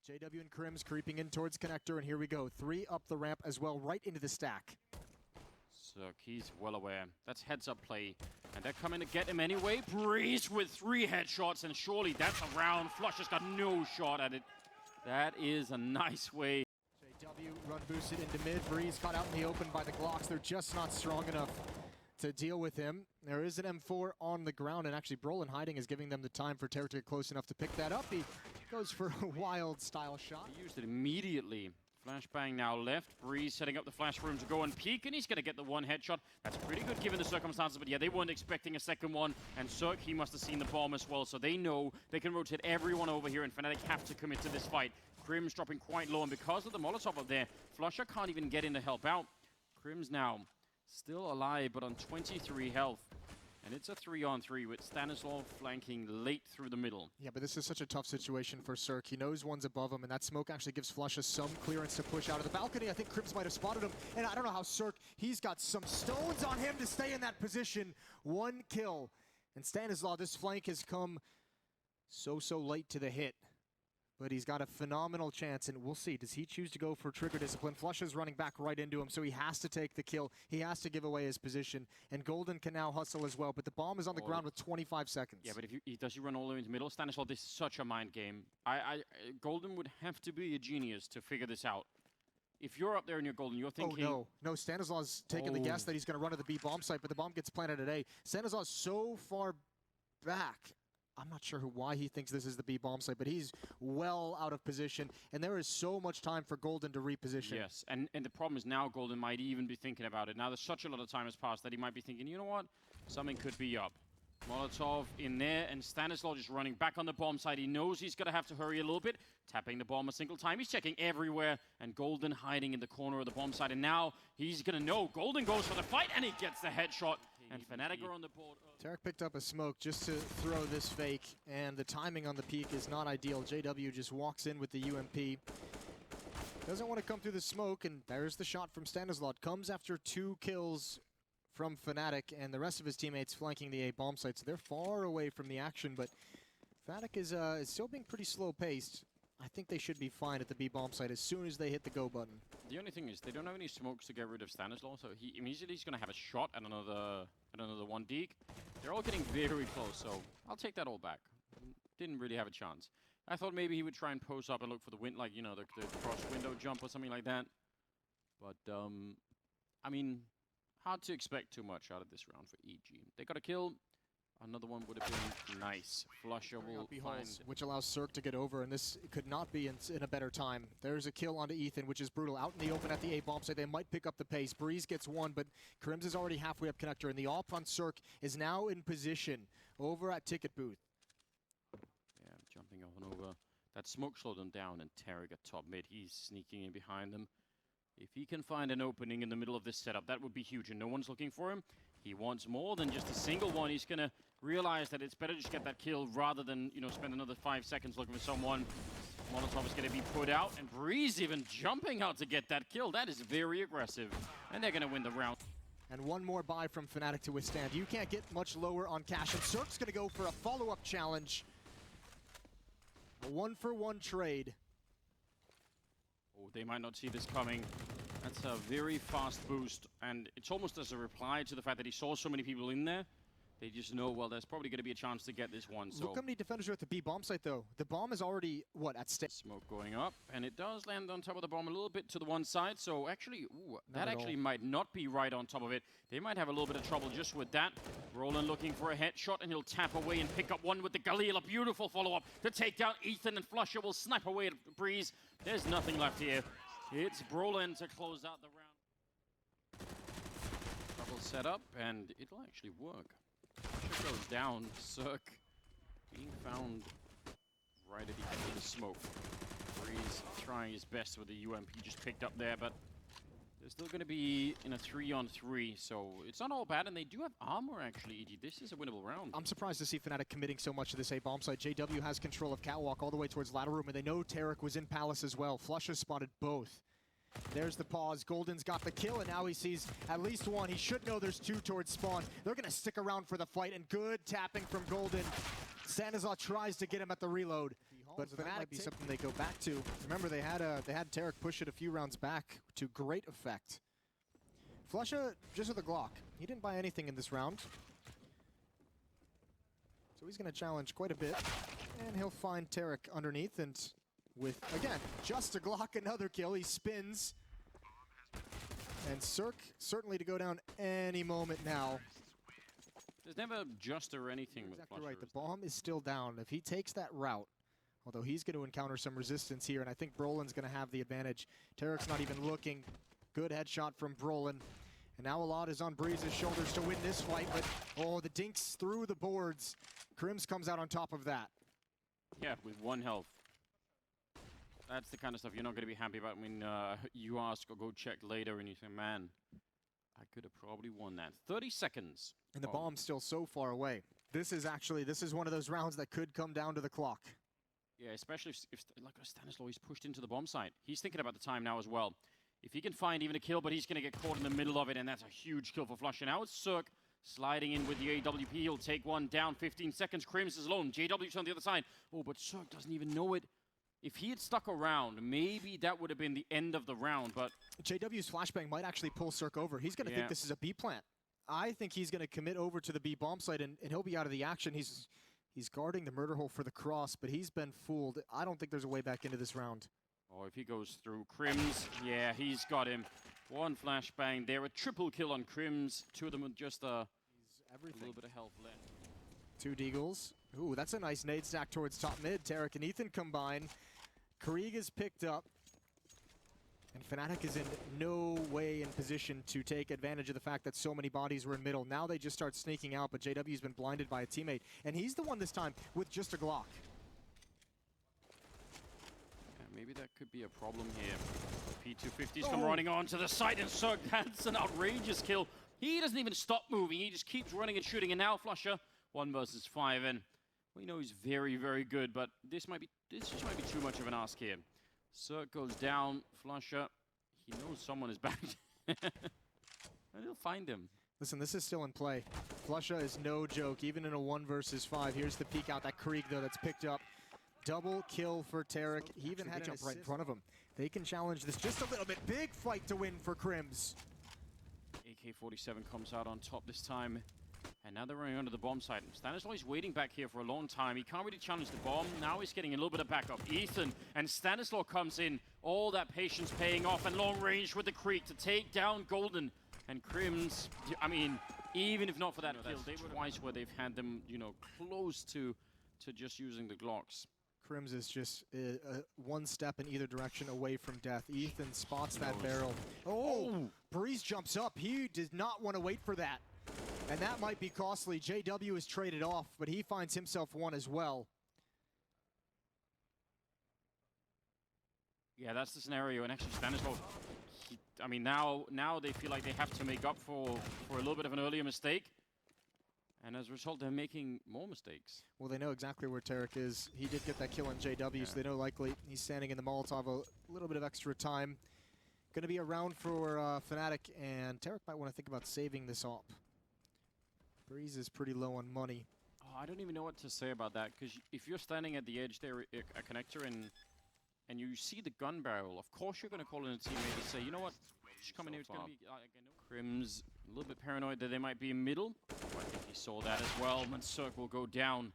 JW and Crims creeping in towards connector, and here we go. 3 up the ramp as well, right into the stack. So he's well aware. That's heads-up play. And they're coming to get him anyway. Breeze with 3 headshots, and surely that's a round. Flush has got no shot at it. That is a nice way. JW run boosted into mid. Breeze caught out in the open by the Glocks. They're just not strong enough to deal with him. There is an M4 on the ground, and actually Brolin hiding is giving them the time for Tarek to get close enough to pick that up. He goes for a wild style shot. He used it immediately. Flashbang now left. Breeze setting up the flash room to go and peek, and he's going to get the 1 headshot. That's pretty good given the circumstances, but yeah, they weren't expecting a second one. And Cirque, he must have seen the bomb as well, so they know they can rotate everyone over here, and Fnatic have to commit to this fight. Crims dropping quite low, and because of the Molotov up there, Flusher can't even get in to help out. Crims now still alive, but on 23 health. And it's a 3-on-3 with Stanislav flanking late through the middle. Yeah, but this is such a tough situation for Cirque. He knows one's above him, and that smoke actually gives Flusha some clearance to push out of the balcony. I think Crims might have spotted him, and I don't know how Cirque, he's got some stones on him to stay in that position. 1 kill. And Stanislav, this flank has come so late to the hit. But he's got a phenomenal chance, and we'll see. Does he choose to go for trigger discipline? Flusha's running back right into him, so he has to take the kill. He has to give away his position, and Golden can now hustle as well. But the bomb is on the ground with 25 seconds. Yeah, but if does he run all the way into middle? Stanislav, this is such a mind game. Golden would have to be a genius to figure this out. If you're up there and you're Golden, you're thinking... Oh, no. Stanislav's taking the guess that he's going to run to the B bomb site, but the bomb gets planted at A. Stanislav's so far back. I'm not sure why he thinks this is the B bomb site, but he's well out of position, and there is so much time for Golden to reposition. Yes, and the problem is now Golden might even be thinking about it. Now there's such a lot of time has passed that he might be thinking, you know what, something could be up. Molotov in there, and Stanislav just running back on the bomb side. He knows he's going to have to hurry a little bit, tapping the bomb a single time. He's checking everywhere, and Golden hiding in the corner of the bomb side, and now he's going to know. Golden goes for the fight, and he gets the headshot. And Fnatic are on the board. Tarek picked up a smoke just to throw this fake, and the timing on the peak is not ideal. JW just walks in with the UMP. Doesn't want to come through the smoke, and there's the shot from Stanislav. Comes after 2 kills from Fnatic, and the rest of his teammates flanking the A bomb site, so they're far away from the action, but Fnatic is still being pretty slow-paced. I think they should be fine at the B bomb site as soon as they hit the go button. The only thing is they don't have any smokes to get rid of Stanislav, so he immediately is going to have a shot at another 1 deek. They're all getting very close, so I'll take that all back. Didn't really have a chance. I thought maybe he would try and pose up and look for the wind, like, you know, the cross window jump or something like that. But I mean, hard to expect too much out of this round for EG. They got a kill. Another one would have been nice. Flusher will find... Which allows Cirque to get over, and this could not be in a better time. There's a kill onto Ethan, which is brutal. Out in the open at the A bomb site, they might pick up the pace. Breeze gets 1, but Crims is already halfway up connector, and the AWP on Cirque is now in position over at Ticket Booth. Yeah, jumping on over. That smoke slowed them down, and Tarek at top mid. He's sneaking in behind them. If he can find an opening in the middle of this setup, that would be huge, and no one's looking for him. He wants more than just a single one. He's going to realize that it's better to just get that kill rather than, you know, spend another 5 seconds looking for someone. Molotov is going to be put out, and Breeze even jumping out to get that kill. That is very aggressive, and they're going to win the round. And one more buy from Fnatic to withstand. You can't get much lower on cash, and Cirque's going to go for a follow-up challenge. A 1-for-1 trade. Oh, they might not see this coming. That's a very fast boost, and it's almost as a reply to the fact that he saw so many people in there. They just know, well, there's probably going to be a chance to get this one. So look how many defenders are at the B bomb site, though. The bomb is already, what, at stake? Smoke going up, and it does land on top of the bomb a little bit to the one side. So actually, ooh, that actually might not be right on top of it. They might have a little bit of trouble just with that. Roland looking for a headshot, and he'll tap away and pick up one with the Galil. A beautiful follow-up to take down Ethan, and Flusher will snipe away at Breeze. There's nothing left here. It's Brolin to close out the round. Double setup, and it'll actually work. Flusher goes down. Cirque being found right at the end of the smoke. Breeze trying his best with the UMP just picked up there, but they're still going to be in a 3-on-3, so it's not all bad, and they do have armor, actually, EG. This is a winnable round. I'm surprised to see Fnatic committing so much to this A bomb site. JW has control of Catwalk all the way towards ladder room, and they know Tarek was in Palace as well. Flush has spotted both. There's the pause. Golden's got the kill, and now he sees at least 1. He should know there's 2 towards spawn. They're going to stick around for the fight, and good tapping from Golden. Stanislav tries to get him at the reload. but that might be something they go back to. Remember, they had Tarek push it a few rounds back to great effect. Flusha just with a Glock. He didn't buy anything in this round. So he's going to challenge quite a bit. And he'll find Tarek underneath, and with, again, just a Glock, another kill. He spins. And Cirque certainly to go down any moment now. There's never just or anything with exactly Flusha, right. The bomb is still down. If he takes that route, although he's going to encounter some resistance here, and I think Brolin's going to have the advantage. Tarek's not even looking. Good headshot from Brolin. And now a lot is on Breeze's shoulders to win this fight, but oh, the dinks through the boards. Crims comes out on top of that. Yeah, with 1 health. That's the kind of stuff you're not going to be happy about when you ask or go check later and you say, man, I could have probably won that. 30 seconds. And the bomb's still so far away. This is one of those rounds that could come down to the clock. Yeah, especially if like Stanislaw, he's pushed into the bomb site. He's thinking about the time now as well. If he can find even a kill, but he's going to get caught in the middle of it, and that's a huge kill for Flusha. Now it's Cirque sliding in with the AWP. He'll take one down, 15 seconds. Crims is alone. JW's on the other side. Oh, but Cirque doesn't even know it. If he had stuck around, maybe that would have been the end of the round, but... JW's flashbang might actually pull Cirque over. He's going to think this is a B plant. I think he's going to commit over to the B bomb site, and he'll be out of the action. He's guarding the murder hole for the cross, but he's been fooled. I don't think there's a way back into this round. Oh, if he goes through Crims, yeah, he's got him. 1 flashbang there, a triple kill on Crims. 2 of them with just a little bit of health left. 2 deagles. Ooh, that's a nice nade stack towards top mid. Tarek and Ethan combine. Krieg is picked up. And Fnatic is in no way in position to take advantage of the fact that so many bodies were in middle. Now they just start sneaking out, but JW's been blinded by a teammate. And he's the one this time with just a Glock. Maybe that could be a problem here. P250's come running onto the side, and Cirque, that's an outrageous kill. He doesn't even stop moving. He just keeps running and shooting. And now Flusha, 1 versus 5. And we know he's very, very good, but this just might be too much of an ask here. Cirque goes down. Flusha, he knows someone is back. And he'll find him. Listen, this is still in play. Flusha is no joke, even in a 1 versus 5. Here's the peek out. That Krieg, though, that's picked up. Double kill for Tarek. He even had a jump right in front of him. They can challenge this just a little bit. Big fight to win for Crims. AK-47 comes out on top this time. And now they're running onto the bomb site. Stanislaw is waiting back here for a long time. He can't really challenge the bomb. Now he's getting a little bit of backup. Ethan and Stanislaw comes in. All that patience paying off, and long range with the Creek to take down Golden. And Crims, I mean, even if not for that kill, they were twice where they've had them, you know, close to just using the Glocks. Crims is just 1 step in either direction away from death. Ethan spots that barrel. Oh, Breeze jumps up. He did not want to wait for that. And that might be costly. JW is traded off, but he finds himself 1 as well. Yeah, that's the scenario. And actually, Stanislaw, I mean, now they feel like they have to make up for a little bit of an earlier mistake. And as a result, they're making more mistakes. Well, they know exactly where Tarek is. He did get that kill on JW, so they know likely he's standing in the Molotov a little bit of extra time. Going to be a round for Fnatic, and Tarek might want to think about saving this op. Breeze is pretty low on money. Oh, I don't even know what to say about that, because if you're standing at the edge there, a connector, and you see the gun barrel, of course you're going to call in a teammate and say, you know what, just come in here, it's going to be... Crims, a little bit paranoid that they might be in middle. I think he saw that as well, and Cirque will go down.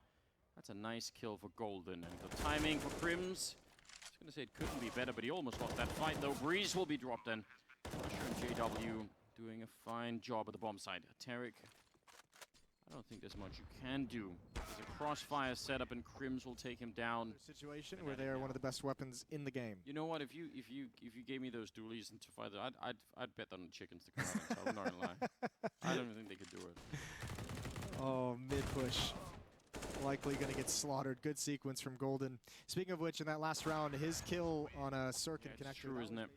That's a nice kill for Golden, and the timing for Crims, I was going to say it couldn't be better, but he almost lost that fight, though. Breeze will be dropped in. Usher and JW doing a fine job at the bomb site. Tarek, I don't think there's much you can do. There's a crossfire setup, and Crims will take him down. Situation where they are one of the best weapons in the game. You know what? If you gave me those dualies and to fight, I'd bet on the chickens to come out. So I'm not gonna lie. I don't think they could do it. Oh, mid push. Likely going to get slaughtered. Good sequence from Golden. Speaking of which, in that last round, his kill on a Cirque connector. True, isn't it?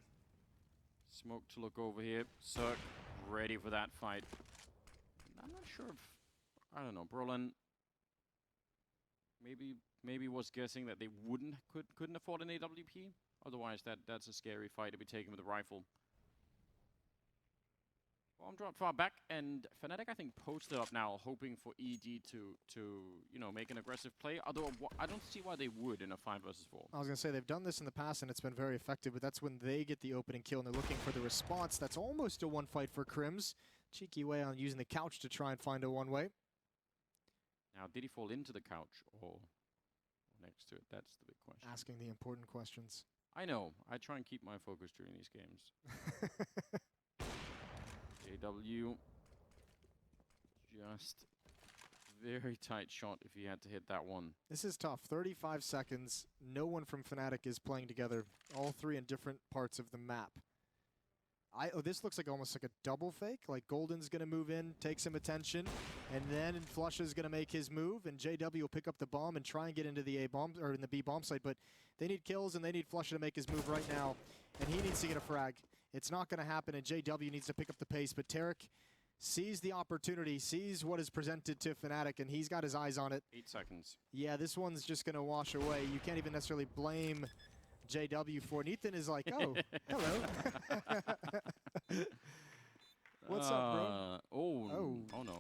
Smoke to look over here. Cirque ready for that fight. I'm not sure if, I don't know, Brolin maybe was guessing that they couldn't afford an AWP. Otherwise, that's a scary fight to be taken with a rifle. Bomb dropped far back, and Fnatic, I think, posted up now, hoping for ED to you know, make an aggressive play. Although I don't see why they would in a 5 versus 4. I was going to say, they've done this in the past, and it's been very effective, but that's when they get the opening kill, and they're looking for the response. That's almost a one fight for Crims. Cheeky way on using the couch to try and find a one-way. Now, did he fall into the couch or next to it? That's the big question. Asking the important questions. I know. I try and keep my focus during these games. JW. Just very tight shot if he had to hit that one. This is tough. 35 seconds. No one from Fnatic is playing together. All three in different parts of the map. This looks like almost like a double fake. Like Golden's going to move in, take some attention, and then Flush is going to make his move, and JW will pick up the bomb and try and get into the A bomb or in the B bomb site. But they need kills and they need Flush to make his move right now, and he needs to get a frag. It's not going to happen, and JW needs to pick up the pace. But Tarek sees the opportunity, sees what is presented to Fnatic, and he's got his eyes on it. 8 seconds. Yeah, this one's just going to wash away. You can't even necessarily blame JW for it. Ethan is like, oh, hello. What's up, bro? Oh no.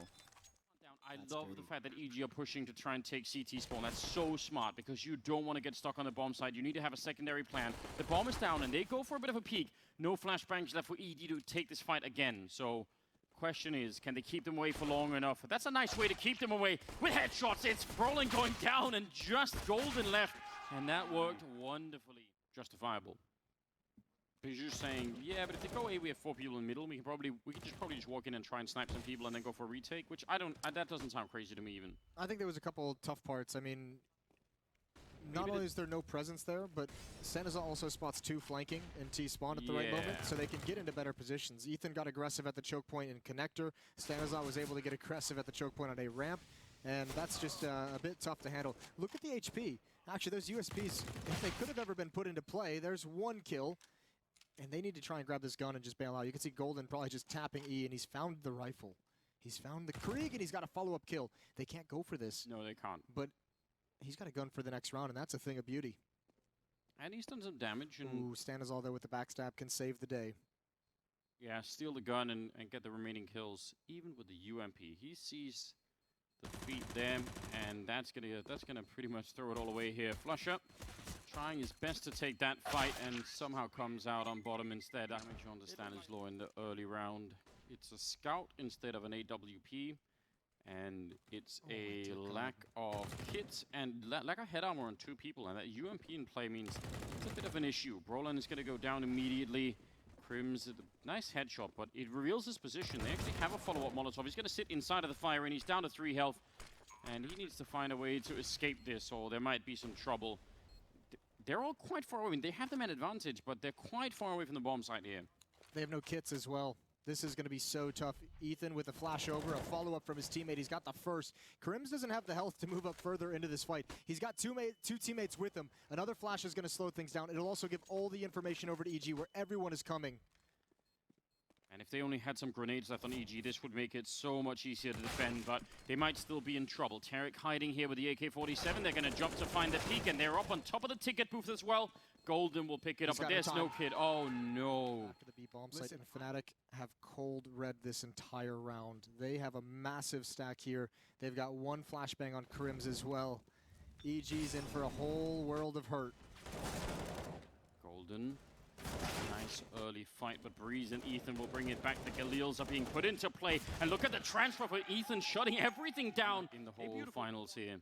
I love the fact that EG are pushing to try and take CT spawn. That's so smart because you don't want to get stuck on the bomb side. You need to have a secondary plan. The bomb is down and they go for a bit of a peek. No flashbangs left for EG to take this fight again. So, question is, can they keep them away for long enough? That's a nice way to keep them away with headshots. It's Brolin going down and just Golden left. And that worked wonderfully. Justifiable. Bijou's saying, yeah, but if they go away, we have 4 people in the middle. We can probably just walk in and try and snipe some people and then go for a retake, which that doesn't sound crazy to me even. I think there was a couple tough parts. I mean, not only is there no presence there, but Seneza also spots 2 flanking in T-spawn at the right moment, so they can get into better positions. Ethan got aggressive at the choke point in connector. Stanislav was able to get aggressive at the choke point on a ramp, and that's just a bit tough to handle. Look at the HP. Actually, those USPs, if they could have ever been put into play, there's 1 kill. And they need to try and grab this gun and just bail out. You can see Golden probably just tapping E, and he's found the rifle. He's found the Krieg, and he's got a follow-up kill. They can't go for this. No, they can't. But he's got a gun for the next round, and that's a thing of beauty. And he's done some damage. And ooh, Stanislav there with the backstab can save the day. Yeah, steal the gun and get the remaining kills. Even with the UMP, he sees the feet there, and that's gonna pretty much throw it all away here. Flush up. Trying his best to take that fight and somehow comes out on bottom instead. Damage on the Stanislaw in the early round. It's a scout instead of an AWP. And it's a lack of kits and lack of head armor on 2 people. And that UMP in play means it's a bit of an issue. Brolin is going to go down immediately. Crims, nice headshot, but it reveals his position. They actually have a follow-up Molotov. He's going to sit inside of the fire and he's down to 3 health. And he needs to find a way to escape this or there might be some trouble. They're all quite far away. I mean, they have the man advantage, but they're quite far away from the bomb site here. They have no kits as well. This is going to be so tough. Ethan with a flash over, a follow-up from his teammate. He's got the first. Crims doesn't have the health to move up further into this fight. He's got 2 teammates with him. Another flash is going to slow things down. It'll also give all the information over to EG where everyone is coming. And if they only had some grenades left on EG, this would make it so much easier to defend, but they might still be in trouble. Tarek hiding here with the AK-47. They're going to jump to find the peak, and they're up on top of the ticket booth as well. Golden will pick it up, but there's no kid. Oh, no. After the B bomb site, and Fnatic have cold red this entire round. They have a massive stack here. They've got 1 flashbang on Crims as well. EG's in for a whole world of hurt. Golden. Nice early fight, but Breeze and Ethan will bring it back. The Galils are being put into play. And look at the transfer for Ethan, shutting everything down in the whole finals here,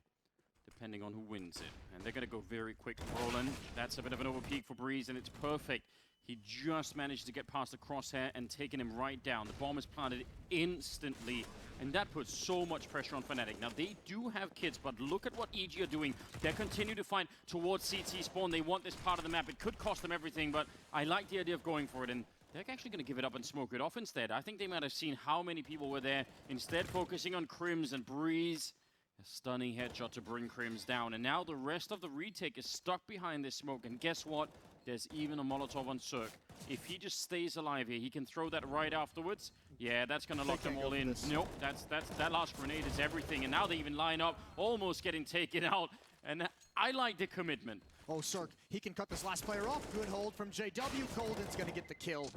depending on who wins it. And they're going to go very quick. Roland, that's a bit of an overpeak for Breeze, and it's perfect. He just managed to get past the crosshair and taken him right down. The bomb is planted instantly, and that puts so much pressure on Fnatic. Now, they do have kits, but look at what EG are doing. They continue to fight towards CT spawn. They want this part of the map. It could cost them everything, but I like the idea of going for it, and they're actually going to give it up and smoke it off instead. I think they might have seen how many people were there, instead focusing on Crims and Breeze. A stunning headshot to bring Crims down, and now the rest of the retake is stuck behind this smoke, and guess what? There's even a Molotov on Cirque. If he just stays alive here, he can throw that right afterwards. Yeah, that's going to lock them all in. Nope, that last grenade is everything. And now they even line up, almost getting taken out. And I like the commitment. Oh, Cirque, he can cut this last player off. Good hold from JW. Golden's going to get the kill.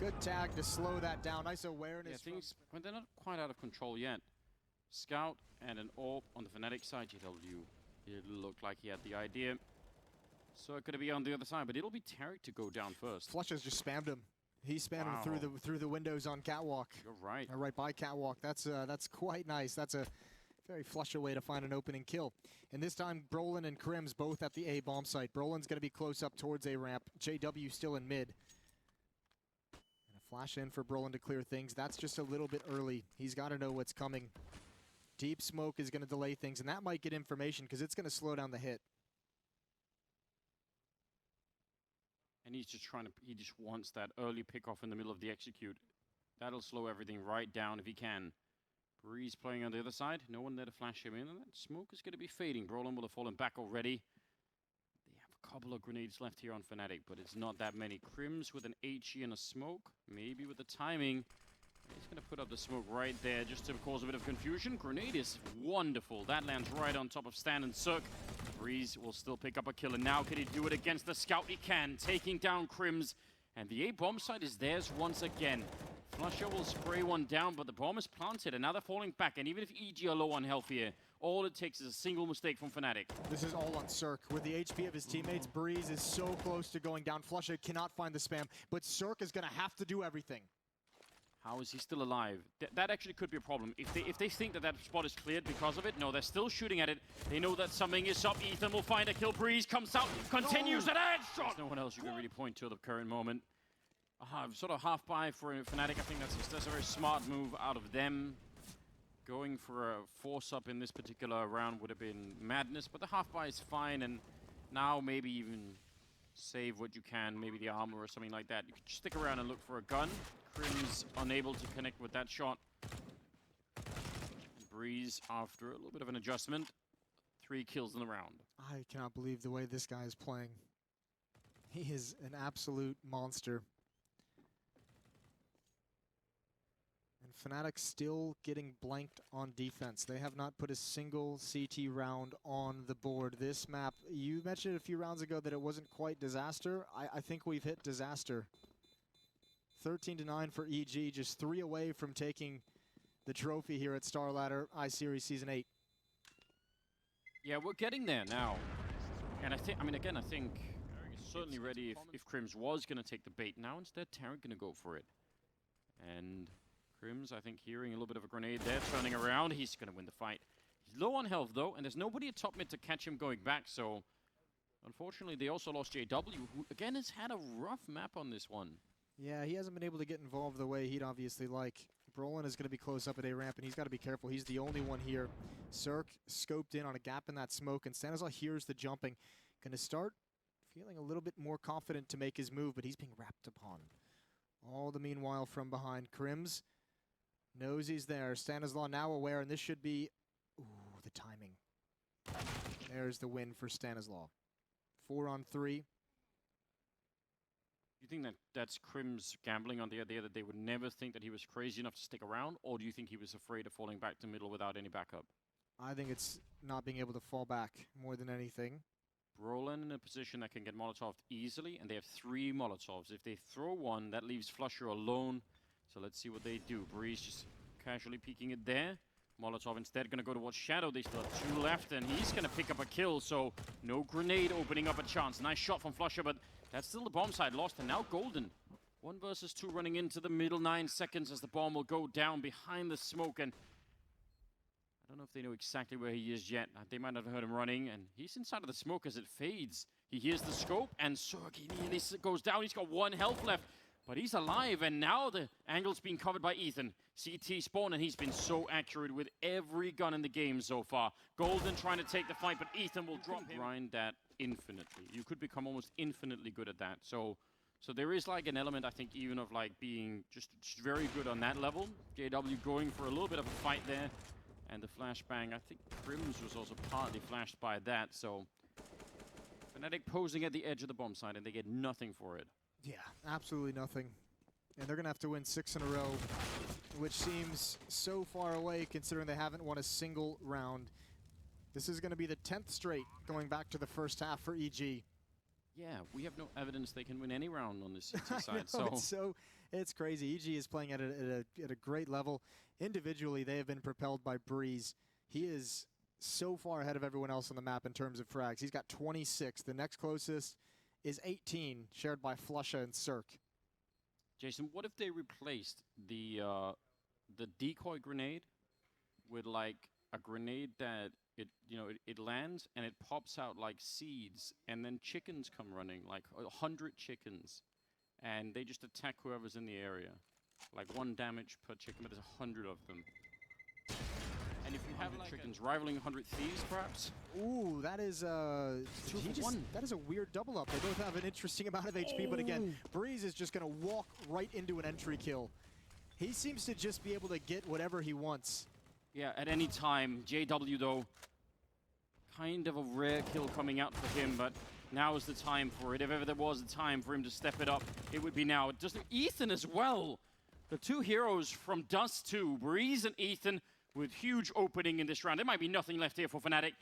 Good tag to slow that down. Nice awareness. Yeah, things, when they're not quite out of control yet. Scout and an AWP on the Fnatic side. GW, it looked like he had the idea. So it could be on the other side, but it'll be Tarek to go down first. Flush has just spammed him. He spammed him through the windows on Catwalk. You're right. Right by Catwalk. That's quite nice. That's a very Flusher way to find an opening kill. And this time, Brolin and Crims both at the A bomb site. Brolin's going to be close up towards A ramp. JW still in mid. And a flash in for Brolin to clear things. That's just a little bit early. He's got to know what's coming. Deep smoke is going to delay things, and that might get information because it's going to slow down the hit. And he's just he just wants that early pickoff in the middle of the execute. That'll slow everything right down if he can. Breeze playing on the other side. No one there to flash him in, and that smoke is going to be fading. Brolin will have fallen back already. They have a couple of grenades left here on Fnatic, but it's not that many. Crims with an HE and a smoke. Maybe with the timing. He's going to put up the smoke right there just to cause a bit of confusion. Grenade is wonderful. That lands right on top of Stan and Cirque. Breeze will still pick up a kill, and now can he do it against the Scout? He can, taking down Crims. And the A bomb site is theirs once again. Flusher will spray one down, but the bomb is planted, and now they're falling back. And even if EG are low on health here, all it takes is a single mistake from Fnatic. This is all on Cirque. With the HP of his teammates, Breeze is so close to going down. Flusher cannot find the spam, but Cirque is going to have to do everything. How is he still alive? That actually could be a problem. If they think that that spot is cleared because of it, no, they're still shooting at it. They know that something is up. Ethan will find a kill. Breeze comes out, continues an edge shot. There's no one else you can really point to at the current moment. Sort of half buy for Fnatic. I think that's a very smart move out of them. Going for a force up in this particular round would have been madness, but the half buy is fine, and now maybe even save what you can, maybe the armor or something like that. You can stick around and look for a gun. Crims unable to connect with that shot. Breeze, after a little bit of an adjustment, 3 kills in the round. I cannot believe the way this guy is playing. He is an absolute monster. And Fnatic still getting blanked on defense. They have not put a single CT round on the board. This map, you mentioned a few rounds ago that it wasn't quite disaster. I think we've hit disaster. 13-9 for EG, just 3 away from taking the trophy here at Star Ladder I-Series Season 8. Yeah, we're getting there now. And I think he's certainly ready if Crims was going to take the bait. Now instead, Tarek going to go for it. And Crims, I think, hearing a little bit of a grenade there, turning around, he's going to win the fight. He's low on health, though, and there's nobody at top mid to catch him going back, so unfortunately, they also lost JW, who, again, has had a rough map on this one. Yeah, he hasn't been able to get involved the way he'd obviously like. Brolin is going to be close up at A ramp, and he's got to be careful. He's the only one here. Cirque scoped in on a gap in that smoke, and Stanislaw hears the jumping. Going to start feeling a little bit more confident to make his move, but he's being wrapped upon. All the meanwhile from behind. Crims knows he's there. Stanislaw now aware, and this should be... Ooh, the timing. There's the win for Stanislaw. 4 on 3. Do you think that that's Crims gambling on the idea that they would never think that he was crazy enough to stick around, or do you think he was afraid of falling back to middle without any backup? I think it's not being able to fall back more than anything. Brolin in a position that can get Molotoved easily, and they have 3 Molotovs. If they throw one, that leaves Flusher alone. So let's see what they do. Breeze just casually peeking it there. Molotov instead going to go towards Shadow. They still have 2 left, and he's going to pick up a kill. So no grenade opening up a chance. Nice shot from Flusher, but that's still the bomb side lost. And now Golden. 1 versus 2 running into the middle 9 seconds as the bomb will go down behind the smoke. And I don't know if they know exactly where he is yet. They might not have heard him running. And he's inside of the smoke as it fades. He hears the scope, and Sergey nearly goes down. He's got 1 health left. But he's alive, and now the angle's being covered by Ethan. CT spawn, and he's been so accurate with every gun in the game so far. Golden trying to take the fight, but Ethan will drop him. Grind that infinitely. You could become almost infinitely good at that. So there is like an element, I think, even of like being just very good on that level. JW going for a little bit of a fight there. And the flashbang, I think Crims was also partly flashed by that. So Fnatic posing at the edge of the bomb site, and they get nothing for it. Yeah, absolutely nothing. And they're going to have to win 6 in a row, which seems so far away considering they haven't won a single round. This is going to be the 10th straight going back to the first half for EG. Yeah, we have no evidence they can win any round on the CT side. It's crazy. EG is playing at a great level. Individually, they have been propelled by Breeze. He is so far ahead of everyone else on the map in terms of frags. He's got 26. The next closest is 18, shared by Flusha and Cirque. Jason, what if they replaced the decoy grenade with like a grenade that it lands and it pops out like seeds, and then chickens come running, like 100 chickens, and they just attack whoever's in the area. Like 1 damage per chicken, but there's 100 of them. And if you have like chickens rivaling 100 thieves, perhaps. Ooh, that is that is a weird double up. They both have an interesting amount of HP, but again, Breeze is just gonna walk right into an entry kill. He seems to just be able to get whatever he wants. Yeah, at any time. JW though, kind of a rare kill coming out for him, but now is the time for it. If ever there was a time for him to step it up, it would be now. Just Ethan as well. The 2 heroes from Dust 2, Breeze and Ethan, with huge opening in this round. There might be nothing left here for Fnatic.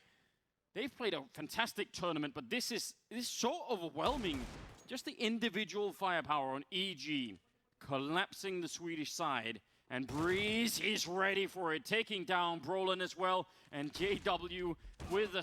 They've played a fantastic tournament, but this is so overwhelming. Just the individual firepower on EG, collapsing the Swedish side. And Breeze is ready for it, taking down Brolin as well. And JW with a